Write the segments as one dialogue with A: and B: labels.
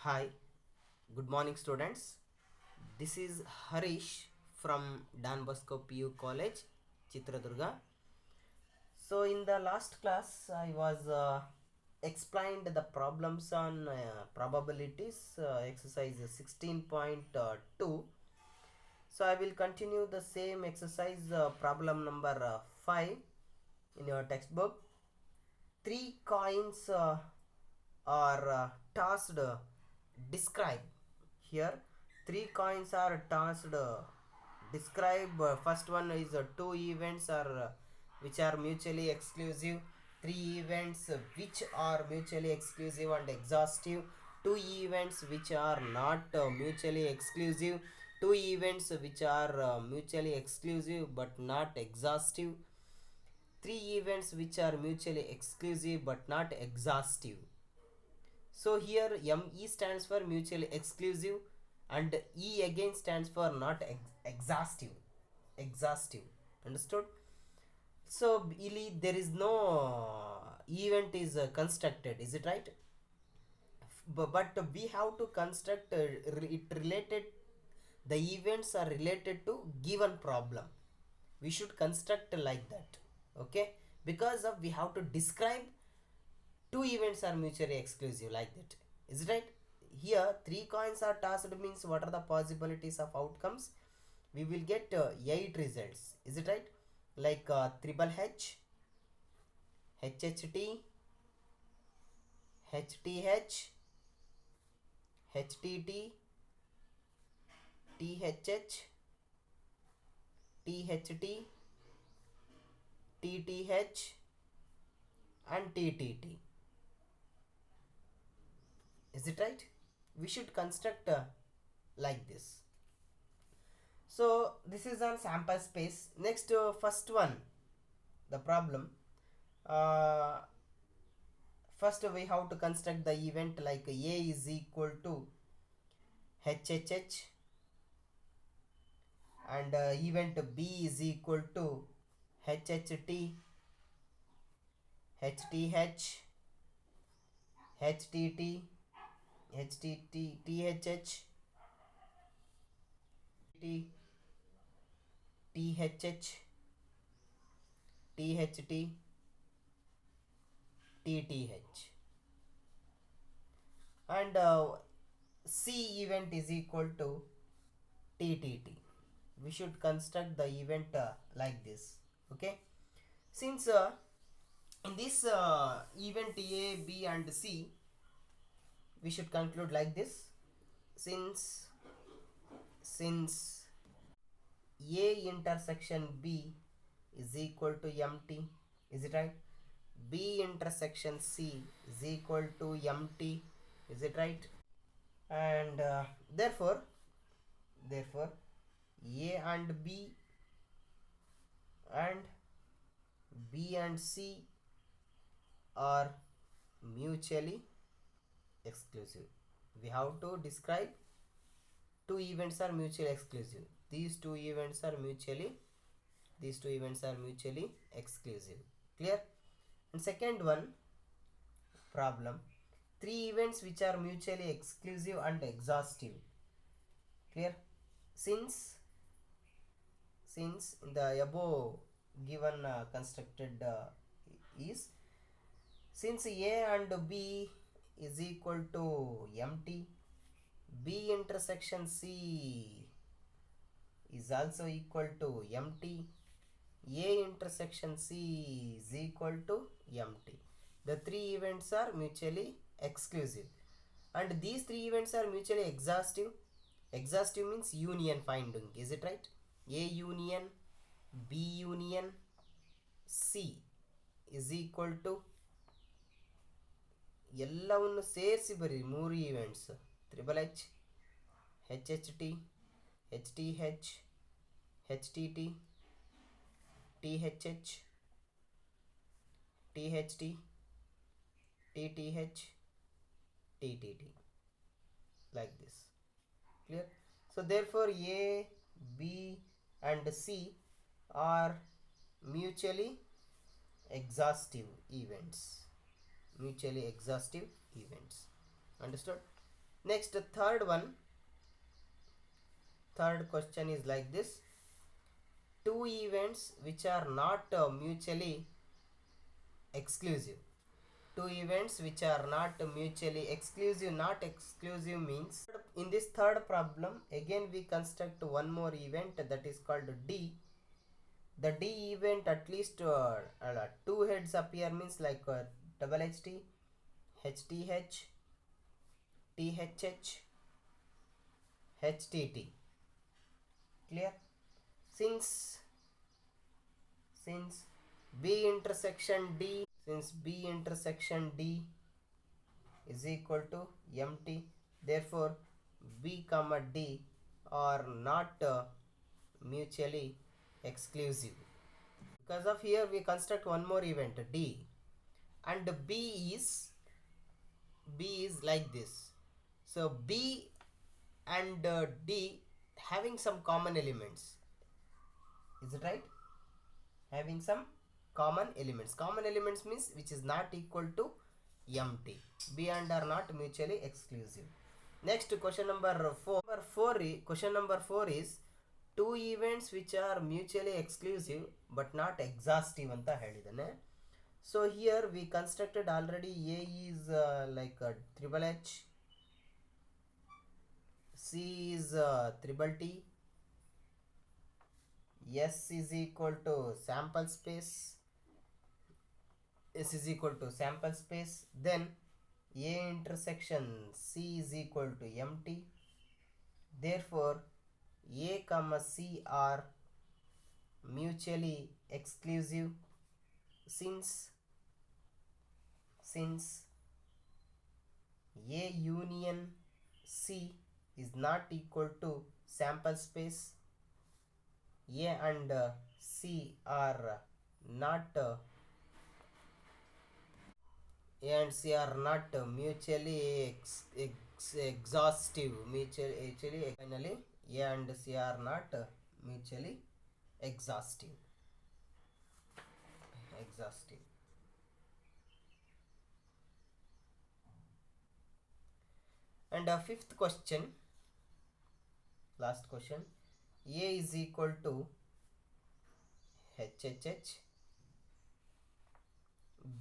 A: Hi, good morning, students. This is Harish from Dan Bosco PU College, Chitradurga. So, in the last class, I was explained the problems on probabilities, exercise 16.2. So, I will continue the same exercise, problem number 5 in your textbook. Three coins are tossed. Describe here. Three coins are tossed. Describe. First one is two events are which are mutually exclusive. Three events which are mutually exclusive and exhaustive. Two events which are not mutually exclusive. Two events which are mutually exclusive but not exhaustive. Three events which are mutually exclusive but not exhaustive. So here ME stands for mutually exclusive and E again stands for not exhaustive. Exhaustive. Understood? So really there is no event is constructed. Is it right? But we have to construct it related. The events are related to given problem. We should construct like that. Okay? Because of we have to describe two events are mutually exclusive like that. Is it right? Here three coins are tossed means what are the possibilities of outcomes? We will get 8 results. Is it right? Like triple H, HHT, HTH, HTT, THH, THT, TTH and TTT. Is it right? We should construct like this. So this is on sample space. Next first one, the problem. Uh, First we have to construct the event like A is equal to HHH and event B is equal to HHT, HTH, HTT, HTT, THH, THH, THT, TTH. And C event is equal to TTT. We should construct the event like this. Okay. Since in this event A, B and C, we should conclude like this. Since A intersection B is equal to MT, is it right? B intersection C is equal to MT, is it right? And therefore A and B and B and C are mutually exclusive. We have to describe two events are mutually exclusive. These two events are mutually exclusive. Clear? And second one problem, three events which are mutually exclusive and exhaustive. Clear? Since in the above given constructed is, since A and B is equal to MT, B intersection C is also equal to MT, A intersection C is equal to MT. The three events are mutually exclusive and these three events are mutually exhaustive. Exhaustive means union finding. Is it right? A union B union C is equal to ಎಲ್ಲವನ್ನು ಸೇರಿಸಿ ಬರೀ ಮೂರು events triple H H H T H T H H T T T H H T H T T T H T T T like this. Clear? So therefore A, B and C are mutually exhaustive events. Mutually exhaustive events. Understood? Next, third question is like this: two events which are not mutually exclusive. Two events which are not mutually exclusive. Not exclusive means, in this third problem again we construct one more event, that is called D. The D event, at least two heads appear, means like double HT, HTH, THH, HTT. Clear? Since B intersection D, since B intersection D is equal to MT, therefore B comma D are not mutually exclusive. Because of here we construct one more event D, and B is like this. So B and D having some common elements. Is it right? Having some common elements. Common elements means which is not equal to MT. B and are not mutually exclusive. Next, question number 4. Question number 4 is two events which are mutually exclusive but not exhaustive anta helidane. So here we constructed already. A is like triple H, C is triple T, S is equal to sample space, S is equal to sample space, then A intersection C is equal to MT. Therefore A comma C are mutually exclusive since A union C is not equal to sample space. A and C are not mutually exhaustive. Mutually, finally, A and C are not mutually exhaustive. And fifth question, last question: A is equal to HHH,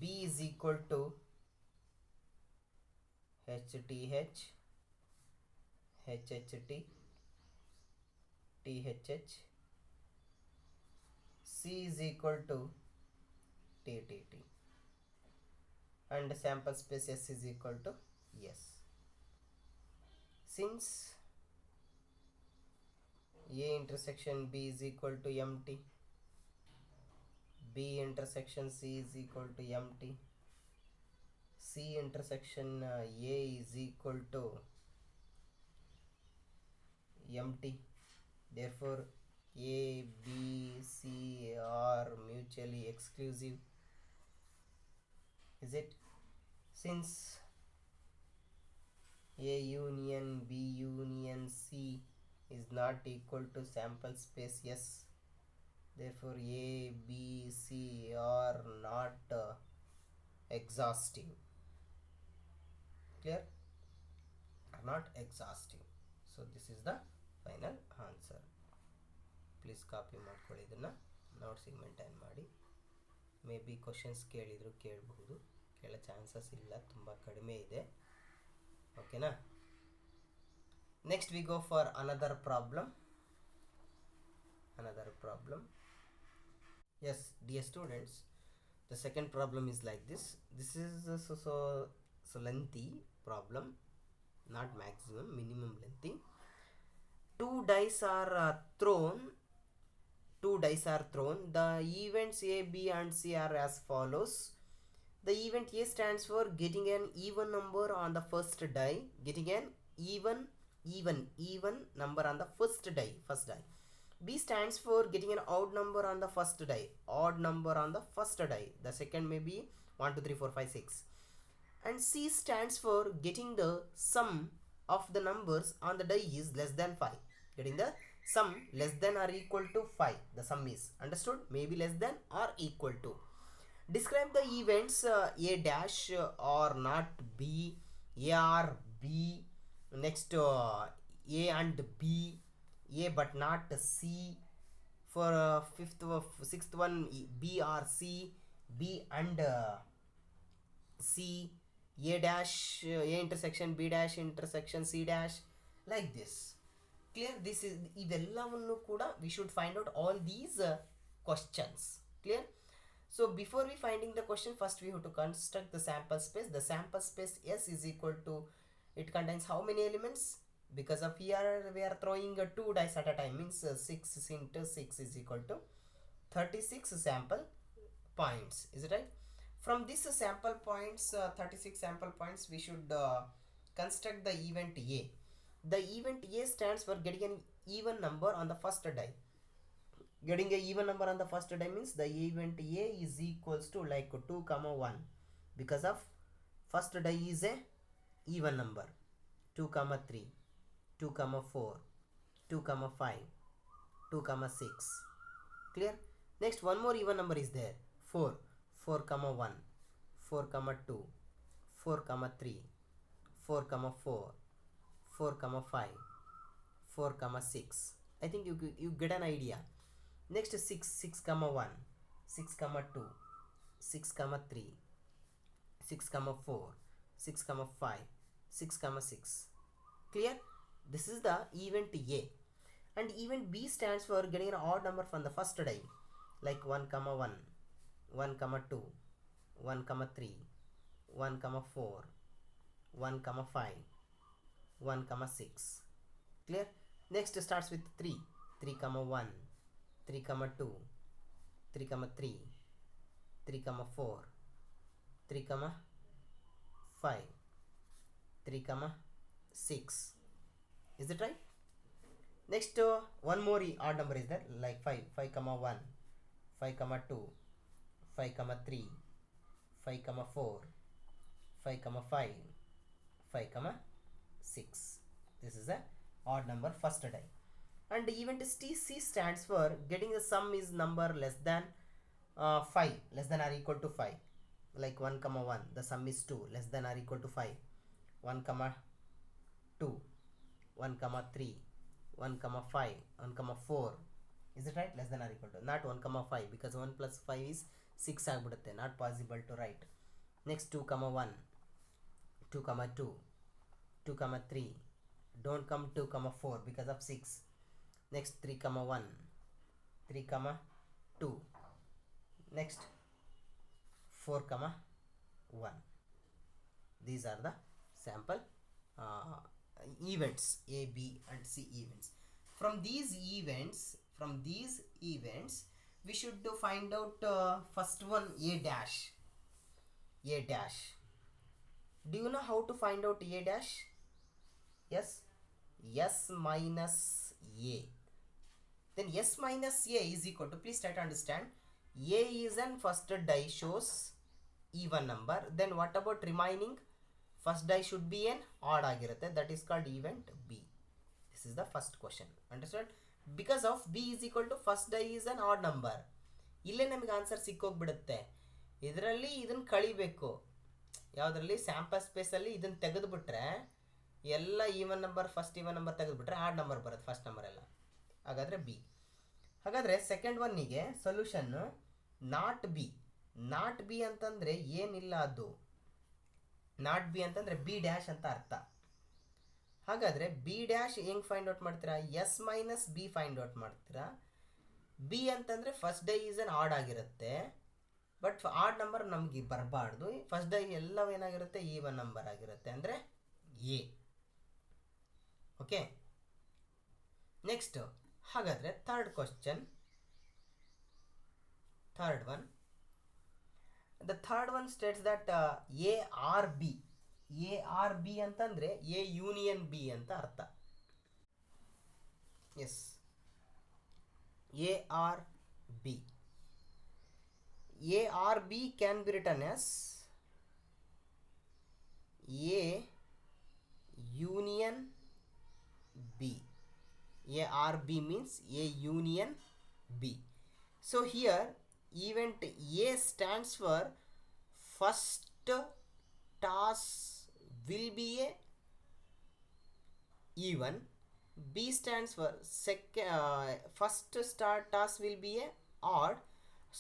A: B is equal to HTH, HHT, THH, C is equal to TTT, and sample space S is equal to S. Since A intersection B is equal to MT, B intersection C is equal to MT, C intersection A is equal to MT, therefore A, B, C are mutually exclusive. Is it? Since A union B union C is not equal to sample space S, therefore A, B, C are not exhaustive. Clear? Are not exhaustive. So this is the final answer. Please copy ಮಾಡ್ಕೊಳ್ಳಿ ಇದನ್ನ, ನೋಟ್ಸಿಗೆ maintain ಮಾಡಿ. May be questions ಕೇಳಬಹುದು, ಕೇಳೋ chances ಇಲ್ಲ, ತುಂಬ ಕಡಿಮೆ ಇದೆ. ಓಕೆನಾ? Next we go for another problem. Yes, dear students, the second problem is like this. This is so lengthy problem, not maximum, minimum lengthy. Two dice are thrown. The events A, B and C are as follows. The event A stands for getting an even number on the first die, getting an even number on the first die. B stands for getting an odd number on the first die, the second may be 1 2 3 4 5 6. And C stands for getting the sum of the numbers on the die is less than 5, getting the sum less than or equal to 5. The sum is understood, maybe less than or equal to. Describe the events A dash or not B, A or B, Next, A and B, A but not C. For sixth one, B or C, B and C, A dash, A intersection B dash intersection C dash, like this. Clear? This is ivellavanu kuda we should find out all these questions. Clear? So before we finding the question, first we have to construct the sample space. The sample space S is equal to, it contains how many elements? Because of here we are throwing 2 dice at a time, means 6 into 6 is equal to 36 sample points. Is it right? From this sample points, 36 sample points, we should construct the event A. The event A stands for getting an even number on the first die. Getting a even number on the first die means the event A is equals to like 2 comma 1, because of first die is a even number. 2 comma 3, 2 comma 4, 2 comma 5, 2 comma 6. Clear? Next, one more even number is there, 4, 4 comma 1, 4 comma 2, 4 comma 3, 4 comma 4, 4 comma 5, 4 comma 6. I think you get an idea. Next, 6, 6 comma 1, 6 comma 2, 6 comma 3, 6 comma 4, 6 comma 5, 6 comma 6. Clear? This is the event A. And event B stands for getting an odd number from the first die, like 1 comma 1, 1 comma 2, 1 comma 3, 1 comma 4, 1 comma 5, 1 comma 6. Clear? Next starts with 3, 3 comma 1, 3 comma 2, 3 comma 3, 3 comma 4, 3 comma 5, 3 comma 6. Is it right? Next, one more odd number is there, like 5, 5 comma 1, 5 comma 2, 5 comma 3, 5 comma 4, 5 comma 5, 5 comma 6. This is a odd number first die. And event C stands for getting the sum is number less than 5, less than or equal to 5, like 1 comma 1, the sum is 2, less than or equal to 5, 1 comma 2, 1 comma 3, 1 comma 5, 1 comma 4. Is it right? Less than or equal to, not 1 comma 5, because 1 plus 5 is 6 agbidutte, not possible to write. Next, 2 comma 1, 2 comma 2, 2 comma 3, don't come 2 comma 4 because of 6. Next, 3 comma 1, 3 comma 2. Next, 4 comma 1. These are the sample events, A, B and C events. From these events, we should find out first one, A dash. A dash. Do you know how to find out A dash? Yes, S minus A. Then S minus A is equal to, please try to understand, A is an first die shows even number. Then what about remaining? First die should be an odd agirutte, that is called event B. This is the first question. Understood? Because of B is equal to first die is an odd number. ಇಲ್ಲೇ ನಮಗೆ answer ಸಿಕ್ಕೋಗ್ಬಿಡುತ್ತೆ. ಇದರಲ್ಲಿ ಇದನ್ನು ಕಳಿಬೇಕು. ಯಾವುದರಲ್ಲಿ? Sample ಸ್ಪೇಸಲ್ಲಿ ಇದನ್ನು ತೆಗೆದುಬಿಟ್ರೆ ಎಲ್ಲ even number, first even number ತೆಗೆದುಬಿಟ್ರೆ odd number ಬರುತ್ತೆ, ಫಸ್ಟ್ ನಂಬರ್ ಎಲ್ಲ. ಹಾಗಾದರೆ ಬಿ. ಹಾಗಾದರೆ ಸೆಕೆಂಡ್ ಒನ್ನಿಗೆ solution not B. Not B ಅಂತಂದರೆ ಏನಿಲ್ಲ, ಅದು ನಾಟ್ ಬಿ ಅಂತಂದರೆ ಬಿ ಡ್ಯಾಶ್ ಅಂತ ಅರ್ಥ. ಹಾಗಾದರೆ ಬಿ ಡ್ಯಾಶ್ ಹೆಂಗೆ ಫೈಂಡ್ ಔಟ್ ಮಾಡ್ತೀರಾ? S minus B find out ಮಾಡ್ತೀರಾ. ಬಿ ಅಂತಂದರೆ first die is an odd ಆಗಿರುತ್ತೆ, ಬಟ್ ಆಡ್ ನಂಬರ್ ನಮಗೆ ಬರಬಾರ್ದು. ಫಸ್ಟ್ ಡೈ ಎಲ್ಲವೂ ಏನಾಗಿರುತ್ತೆ? ಈವನ್ ನಂಬರ್ ಆಗಿರುತ್ತೆ, ಅಂದರೆ ಎ. ಓಕೆ, ನೆಕ್ಸ್ಟ್ ಹಾಗಾದರೆ third question, third one. The third one states that A or B. A or B ಅಂತಂದರೆ ಎ ಯೂನಿಯನ್ ಬಿ ಅಂತ ಅರ್ಥ. Yes, A or B. A or B can be written as A union B. A or B means A union B. So here event A stands for first toss will be a even. B stands for first start task will be a odd.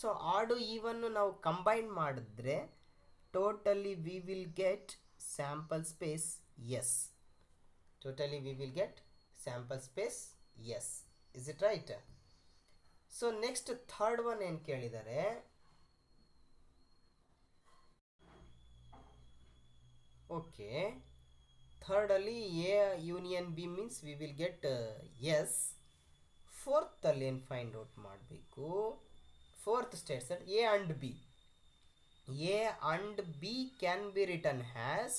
A: So odd even ನಾವು combine ಮಾಡಿದ್ರೆ totally we will get sample space yes. Totally we will get sample space yes. Is it right? So next third one ಏನು ಕೇಳಿದ್ದಾರೆ, okay, third ಅಲ್ಲಿ A union B means we will get yes. Fourth ಅಲ್ಲಿ ಏನು find out ಮಾಡಬೇಕು, fourth States A and B. A and B can be written as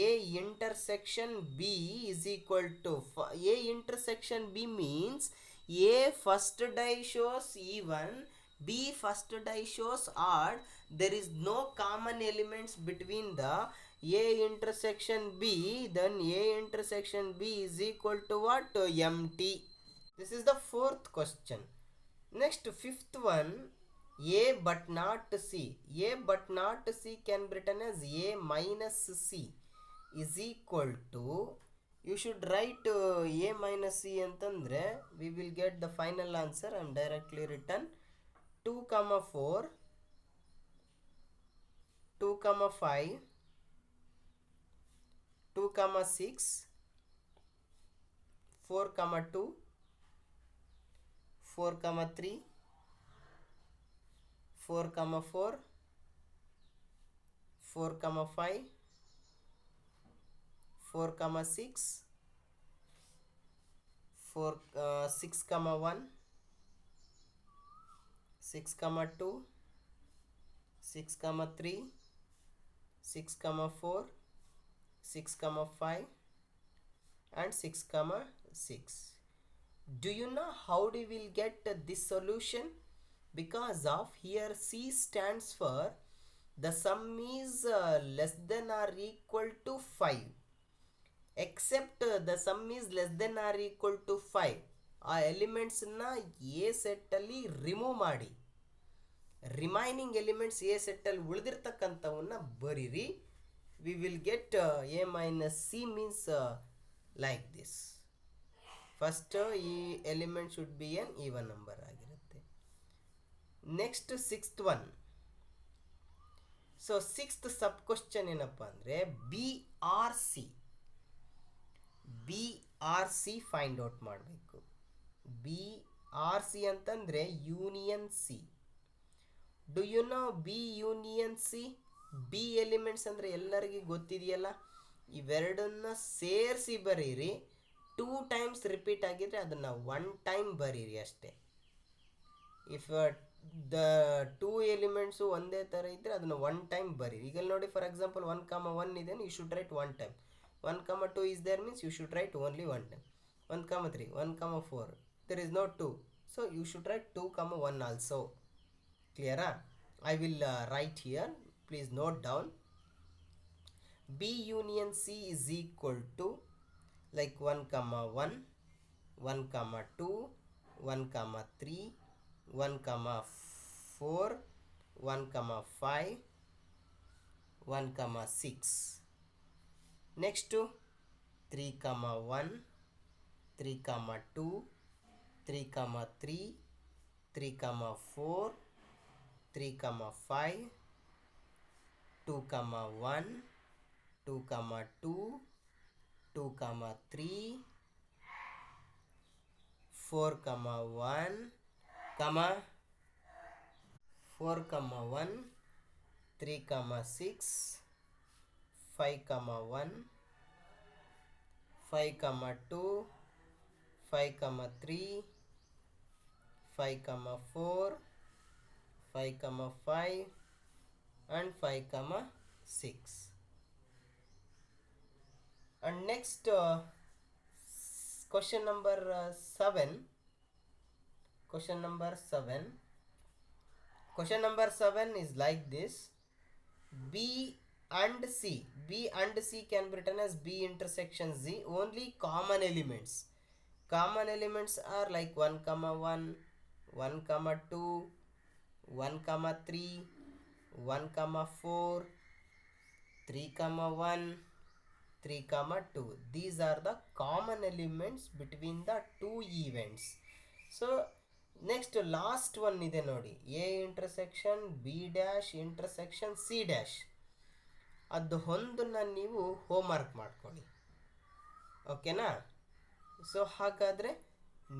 A: A intersection B is equal to A intersection B means A first die shows even, B first die shows odd. There is no common elements between the A intersection B. Then A intersection B is equal to what? Empty. This is the fourth question. Next, fifth one, A but not C. A but not C can be written as A minus C is equal to, you should write A minus C ಅಂತಂದ್ರೆ we will get the final answer. I am directly written 2 comma 4 2 comma 5 2 comma 6 4 comma 2 4 comma 3 4 comma 4 4 comma 5 4 comma 6 6 comma 1 6 comma 2 6 comma 3 6 comma 4 6 comma 5 and 6 comma 6. Do you know how we will get this solution? Because of here C stands for the sum is less than or equal to 5, except the sum is less than or equal to 5 ಆ ಎಲಿಮೆಂಟ್ಸನ್ನ A ಸೆಟ್ಟಲ್ಲಿ remove ಮಾಡಿ, remaining elements A ಸೆಟ್ಟಲ್ಲಿ ಉಳಿದಿರ್ತಕ್ಕಂಥವನ್ನ ಬರೀರಿ. We will get A minus C means like this. First ಈ element should be an even number ಆಗಿರುತ್ತೆ. Next sixth one. So sixth sub question ಏನಪ್ಪ ಅಂದರೆ B or C find out ಮಾಡಬೇಕು. B or C ಅಂತಂದರೆ union C. Do you know B union C? B elements ಅಂದರೆ ಎಲ್ಲರಿಗೂ ಗೊತ್ತಿದೆಯಲ್ಲ, ಇವೆರಡನ್ನ ಸೇರಿಸಿ ಬರೀರಿ. 2 times repeat ಆಗಿದ್ರೆ ಅದನ್ನು 1 time ಬರೀರಿ ಅಷ್ಟೇ. ಇಫ್ ದ 2 ಎಲಿಮೆಂಟ್ಸು ಒಂದೇ ಥರ ಇದ್ದರೆ ಅದನ್ನು 1 time ಬರೀರಿ. ಈಗ ನೋಡಿ, ಫಾರ್ ಎಕ್ಸಾಂಪಲ್ 1 comma 1 ಇದೆ, you should right 1 time. 1 comma 2 is there means you should write only 1 time. 1 comma 3, 1 comma 4, there is no 2, so you should write 2 comma 1 also. Clear? I will write here, please note down. B union C is equal to like 1 comma 1, 1 comma 2, 1 comma 3, 1 comma 4, 1 comma 5, 1 comma 6. Next to 3 comma 1, 3 comma 2, 3 comma 3, 3 comma 4, 3 comma 5, 2 comma 1, 2 comma 2, 2 comma 3, 4 comma 1, comma 4 comma 1, 3 comma 6, 5 comma 1, 5 comma 2, 5 comma 3, 5 comma 4, 5 comma 5 and 5 comma 6. And next question number 7. Question number 7 is like this. B and C can be written as B intersection Z. Only common elements are like 1 comma 1, 1 comma 2, 1 comma 3, 1 comma 4, 3 comma 1, 3 comma 2. These are the common elements between the two events. So next last one ide nodi, a intersection b dash intersection c dash. ಅದು ಒಂದನ್ನ ನೀವು homework ಮಾಡ್ಕೊಳ್ಳಿ, ಓಕೆನಾ? So ಹಾಗಾದರೆ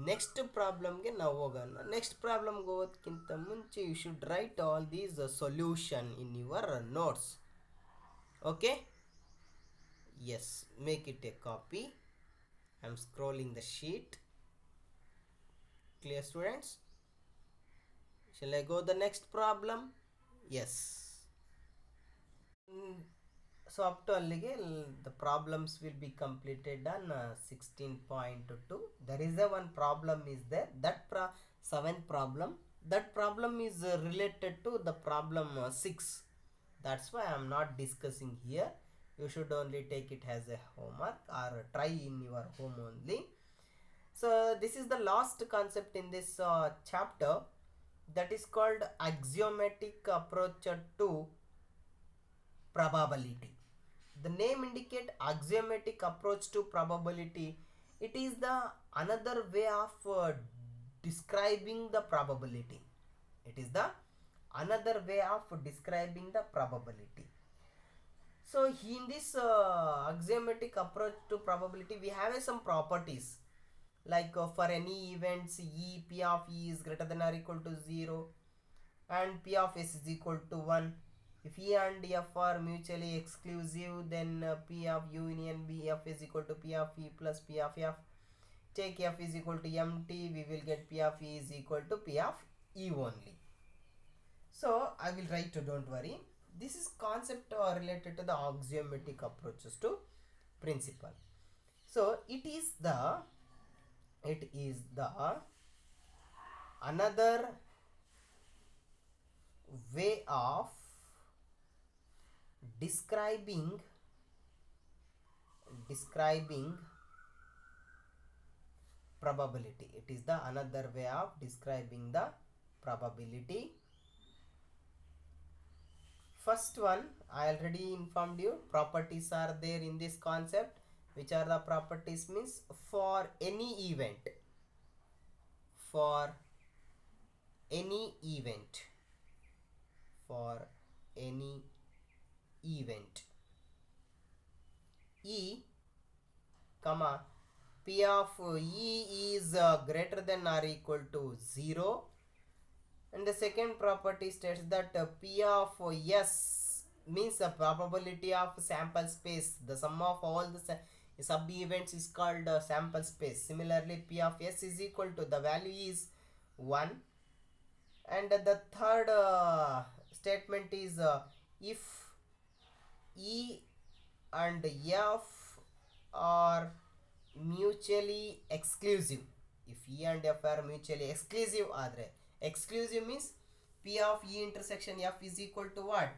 A: next ಪ್ರಾಬ್ಲಮ್ಗೆ ನಾವು ಹೋಗೋಣ. Next ಪ್ರಾಬ್ಲಮ್ಗೆ ಹೋಗೋದಕ್ಕಿಂತ ಮುಂಚೆ you should write all these solution in your notes. Okay, yes, make it a copy. I am scrolling the sheet. Clear students? Shall I go the next problem? Yes. So up to allige the problems will be completed on 16.2. There is a one problem is there, that seventh problem, that problem is related to the problem 6. That's why I am not discussing here. You should only take it as a homework or try in your home only. So this is the last concept in this chapter, that is called axiomatic approach to probability. The name indicate axiomatic approach to probability. It is the another way of describing the probability. It is the another way of describing the probability. So in this axiomatic approach to probability, we have some properties, like for any events e, p of e is greater than or equal to 0 and p of s is equal to 1. If e and f are mutually exclusive, then p of union b f is equal to p of e plus p of f. Take f is equal to mt, we will get p of e is equal to p of e only. So I will write to, don't worry. This is concept related to the axiomatic approaches to principle. So it is the another way of describing probability. It is the another way of describing the probability. First one, I already informed you, properties are there in this concept. Which are the properties means, for any event e comma p of e is greater than or equal to 0, and the second property states that p of s means the probability of sample space. The sum of all the sub events is called sample space. Similarly, p of s is equal to, the value is 1. And the third statement is if e and f are mutually exclusive. If e and f are mutually exclusive adre, exclusive means p of e intersection f is equal to what?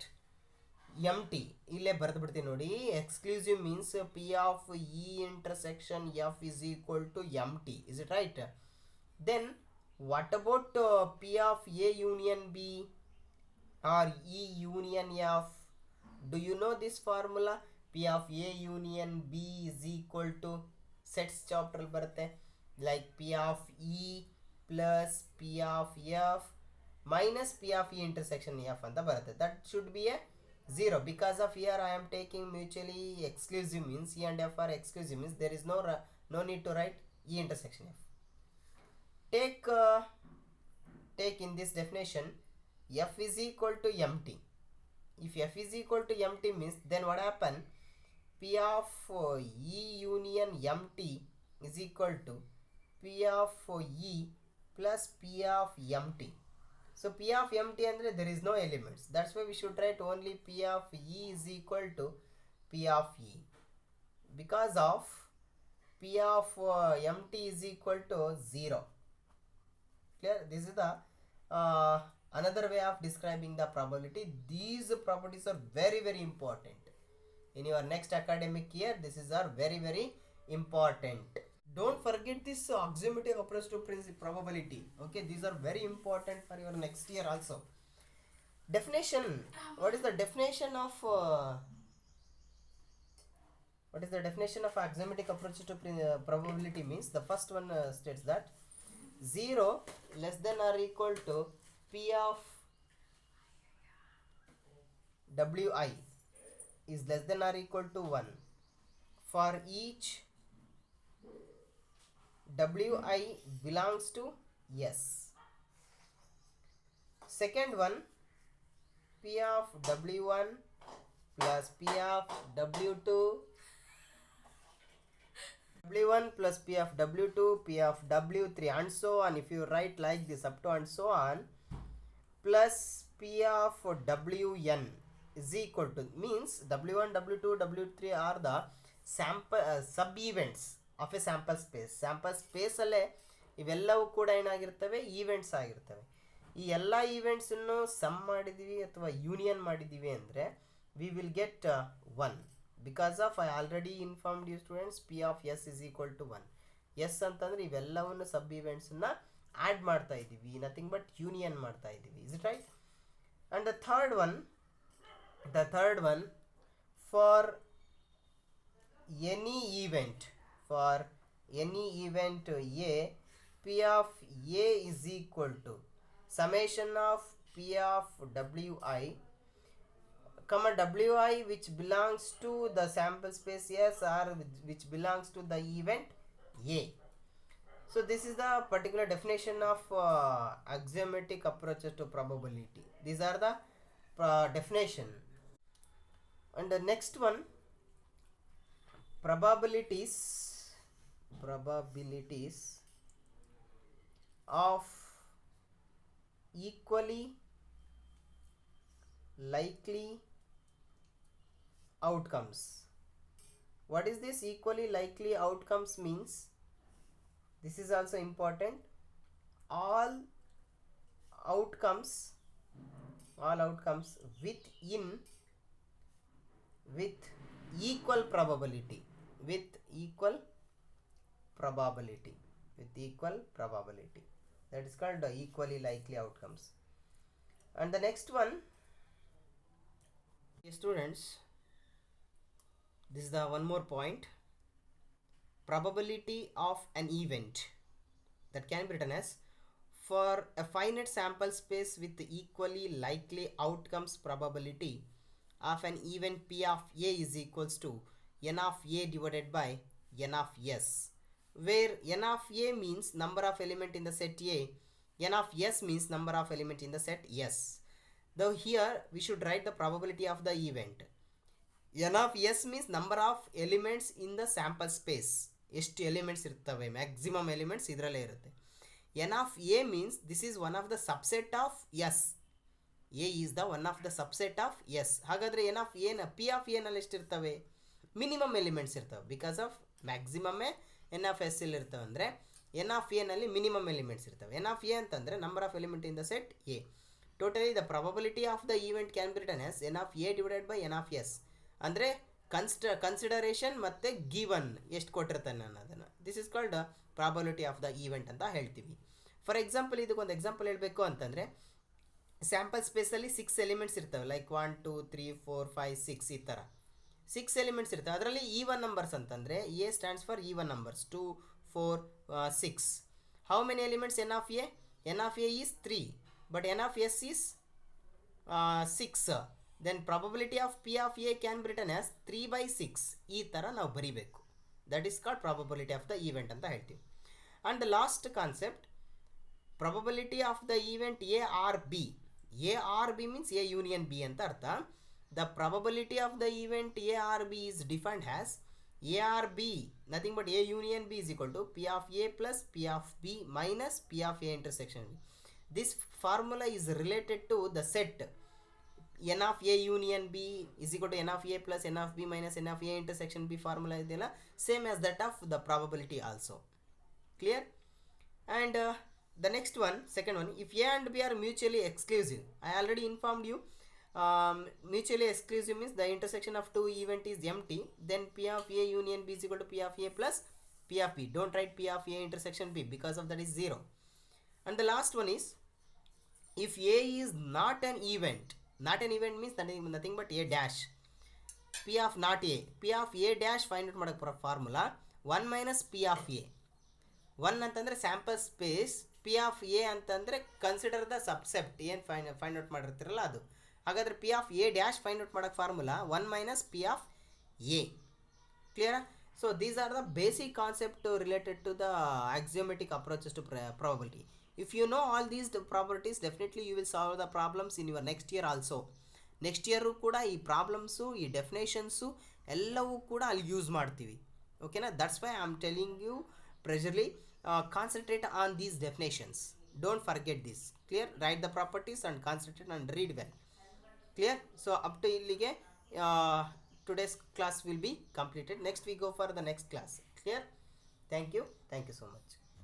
A: mt. ಇಲ್ಲೇ ಬರೆದು ಬಿಡ್ತೀನಿ ನೋಡಿ. Exclusive means P of E intersection F is equal to mt. Is it right? Then what about P of A union B or E union F? Do you know this formula? P of A union B is equal to sets ಚಾಪ್ಟ್ರಲ್ಲಿ ಬರುತ್ತೆ, like P of E plus P of F minus P of E intersection F ಅಂತ ಬರುತ್ತೆ. That should be A 0, because of here I am taking mutually exclusive means e and f are exclusive means there is no need to write e intersection f. Take in this definition f is equal to mt. If f is equal to mt means, then what happen? P of e union mt is equal to p of e plus p of mt. So p of mt andre there is no elements, that's why we should write only p of e is equal to p of e, because of p of mt is equal to 0. Clear? This is the another way of describing the probability. These properties are very very important in your next academic year. This is are very very important. Don't forget this axiomatic approach to probability. Okay, these are very important for your next year also. Definition. What is the definition of What is the definition of axiomatic approach to probability means? The first one states that 0 less than or equal to P of Wi is less than or equal to 1 for each Wi belongs to S. Second one, P of W1 plus P of W2, W1 plus P of W2, P of W3 and so on. If you write like this up to and so on, plus P of Wn is equal to, means W1, W2, W3 are the sample sub events of a sample space. Sample space ಅಲ್ಲೇ ಇವೆಲ್ಲವೂ ಕೂಡ ಏನಾಗಿರ್ತವೆ, events ಆಗಿರ್ತವೆ. ಈ ಎಲ್ಲ ಈವೆಂಟ್ಸನ್ನು some ಮಾಡಿದ್ದೀವಿ ಅಥವಾ union ಮಾಡಿದ್ದೀವಿ ಅಂದರೆ we will get 1 because of I already informed you students P of S is equal to 1. S ಅಂತಂದರೆ ಇವೆಲ್ಲವನ್ನು ಸಬ್ ಈವೆಂಟ್ಸನ್ನು ಆ್ಯಡ್ ಮಾಡ್ತಾ ಇದ್ದೀವಿ, ನಥಿಂಗ್ ಬಟ್ ಯೂನಿಯನ್ ಮಾಡ್ತಾ ಇದ್ದೀವಿ. Is it right? And the third one for any event A, P of A is equal to summation of P of Wi comma Wi which belongs to the sample space S or which belongs to the event A. So this is the particular definition of axiomatic approaches to probability. These are the definition. And the next one, probabilities of equally likely outcomes. What is this equally likely outcomes means? This is also important. All outcomes with equal probability. That is called equally likely outcomes. And the next one, students, this is the one more point. Probability of an event that can be written as, for a finite sample space with equally likely outcomes, probability of an event P of A is equals to n of A divided by n of S, where n of A means number of element in the set A, n of S means number of element in the set S. Though here we should write the probability of the event. n of S means number of elements in the sample space. ಎಷ್ಟು elements ಇರ್ತವೆ, maximum elements ಇದರಲ್ಲೇ ಇರುತ್ತೆ. n of A means this is one of the subset of S. A is the one of the subset of S. ಹಾಗಾದರೆ n of A ನ P of A ನಲ್ಲಿ ಎಷ್ಟಿರ್ತವೆ, minimum elements ಇರ್ತವೆ. Because of ಮ್ಯಾಕ್ಸಿಮಮ್ಮೇ N of S ಇಲ್ಲಿ ಇರ್ತವೆ ಅಂದರೆ N of A ನಲ್ಲಿ ಮಿನಿಮಮ್ ಎಲಿಮೆಂಟ್ಸ್ ಇರ್ತವೆ. ಎನ್ ಆಫ್ ಎ ಅಂತಂದರೆ number of element in the set A. Totally the probability of the event can be written as N of A divided by N of S. ಅಂದರೆ consideration ಮತ್ತು given ಎಷ್ಟು ಕೊಟ್ಟಿರ್ತಾನೆ ಅನ್ನೋದನ್ನು, this is called probability of the event ಅಂತ ಹೇಳ್ತೀವಿ. For example, ಇದಕ್ಕೊಂದು example ಹೇಳಬೇಕು ಅಂತಂದರೆ, ಸ್ಯಾಂಪಲ್ ಸ್ಪೇಸಲ್ಲಿ 6 ಎಲಿಮೆಂಟ್ಸ್ ಇರ್ತವೆ. ಲೈಕ್ 1 2 3 4 5 6 ಈ ಥರ 6 ಎಲಿಮೆಂಟ್ಸ್ ಇರ್ತವೆ. ಅದರಲ್ಲಿ ಈವನ್ ನಂಬರ್ಸ್ ಅಂತಂದರೆ A stands for even numbers 2 4 6. How many elements n of A? N of A is 3 but n of S is 6. Then probability of P of A can be written as 3/6. ಈ ಥರ ನಾವು ಬರಿಬೇಕು. That is called probability of the event ಅಂತ ಹೇಳ್ತೀವಿ. And the last concept, probability of the event A or B. A or B means A union B ಅಂತ ಅರ್ಥ. The probability of the event A or B is defined as A or B, nothing but A union B is equal to P of A plus P of B minus P of A intersection B. This formula is related to the set n of A union B is equal to n of A plus n of B minus n of A intersection B formula idella, same as that of the probability also. Clear? And the next one, second one, if A and B are mutually exclusive, I already informed you. Mutually exclusive means the intersection of two event is empty, then P of A union B is equal to P of A plus P of B. Don't write P of A intersection B because of that is 0. And the last one is, if A is not an event means nothing but A dash. P of not A, P of A dash find out ಮಾಡೋಕ್ಕೆ formula 1 minus P of A. 1 ಅಂತಂದರೆ sample space, P of A ಅಂತಂದರೆ consider the subset, ಏನು find out ಮಾಡಿರ್ತೀರಲ್ಲ ಅದು. ಹಾಗಾದರೆ P of A dash find out ಮಾಡೋಕ್ಕೆ formula 1 minus P of A. ಕ್ಲಿಯರಾ? So these are the basic concept related to the axiomatic approaches to probability. If you know all these properties, definitely you will solve the problems in your next year also. Next year ಕೂಡ ಈ problems, ಈ ಡೆಫಿನೇಷನ್ಸು ಎಲ್ಲವೂ ಕೂಡ ಅಲ್ಲಿ use ಮಾಡ್ತೀವಿ. ಓಕೆನಾ? That's why I am telling you precisely concentrate on these definitions. Don't forget this. Clear? Write the properties and concentrate and read well. Clear? So up to ಇಲ್ಲಿಗೆ today's class will be completed. Next we go for the next class. Clear? Thank you so much.